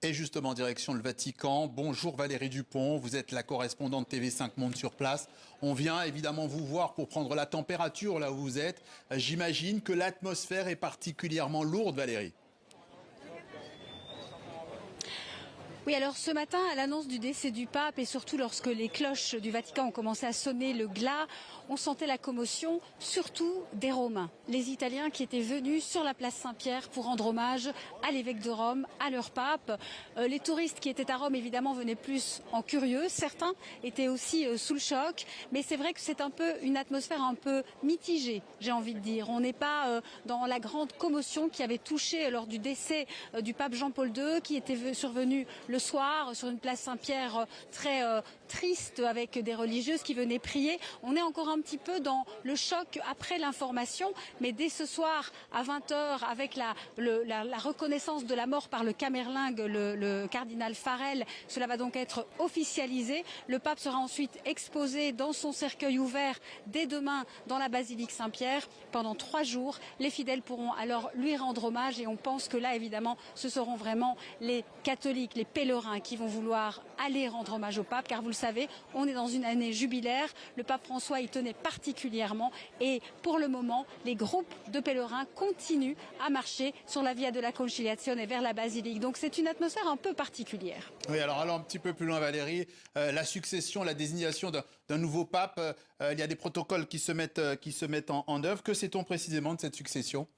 Et justement, direction le Vatican. Bonjour Valérie Dupont, vous êtes la correspondante TV5 Monde sur place. On vient évidemment vous voir pour prendre la température là où vous êtes. J'imagine que l'atmosphère est particulièrement lourde, Valérie. Oui, alors ce matin, à l'annonce du décès du pape et surtout lorsque les cloches du Vatican ont commencé à sonner le glas, on sentait la commotion, surtout des Romains, les Italiens qui étaient venus sur la place Saint-Pierre pour rendre hommage à l'évêque de Rome, à leur pape. Les touristes qui étaient à Rome, évidemment, venaient plus en curieux. Certains étaient aussi sous le choc. Mais c'est vrai que c'est un peu une atmosphère un peu mitigée, j'ai envie de dire. On n'est pas dans la grande commotion qui avait touché lors du décès du pape Jean-Paul II, qui était survenu le soir sur une place Saint-Pierre très triste avec des religieuses qui venaient prier. On est encore un petit peu dans le choc après l'information, mais dès ce soir à 20h avec la reconnaissance de la mort par le camerlingue, le cardinal Farel, cela va donc être officialisé. Le pape sera ensuite exposé dans son cercueil ouvert dès demain dans la basilique Saint-Pierre. Pendant 3 jours, les fidèles pourront alors lui rendre hommage et on pense que là évidemment ce seront vraiment les catholiques, les pèlerins qui vont vouloir aller rendre hommage au pape, car vous le savez, on est dans une année jubilaire. Le pape François y tenait particulièrement et pour le moment, les groupes de pèlerins continuent à marcher sur la Via della Conciliazione vers la basilique. Donc c'est une atmosphère un peu particulière. Oui, alors allons un petit peu plus loin, Valérie. La succession, la désignation d'un nouveau pape, il y a des protocoles qui se mettent en œuvre. Que sait-on précisément de cette succession ?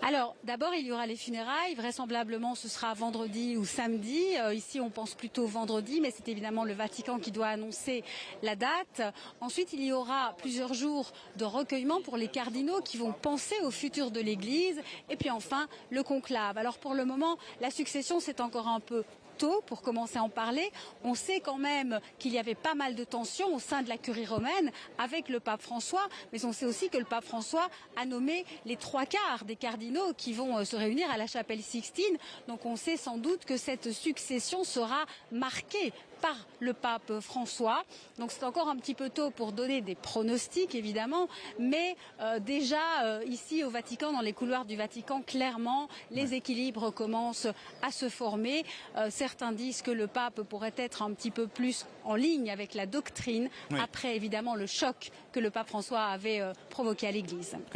Alors, d'abord, il y aura les funérailles. Vraisemblablement, ce sera vendredi ou samedi. Ici, on pense plutôt vendredi, mais c'est évidemment le Vatican qui doit annoncer la date. Ensuite, il y aura plusieurs jours de recueillement pour les cardinaux qui vont penser au futur de l'Église. Et puis enfin, le conclave. Alors, pour le moment, la succession, c'est encore un peu tôt pour commencer à en parler. On sait quand même qu'il y avait pas mal de tensions au sein de la curie romaine avec le pape François, mais on sait aussi que le pape François a nommé les 3/4 des cardinaux qui vont se réunir à la chapelle Sixtine. Donc on sait sans doute que cette succession sera marquée par le pape François. Donc c'est encore un petit peu tôt pour donner des pronostics évidemment, mais déjà ici au Vatican, dans les couloirs du Vatican, clairement les équilibres commencent à se former. Certains disent que le pape pourrait être un petit peu plus en ligne avec la doctrine, après évidemment le choc que le pape François avait provoqué à l'Église.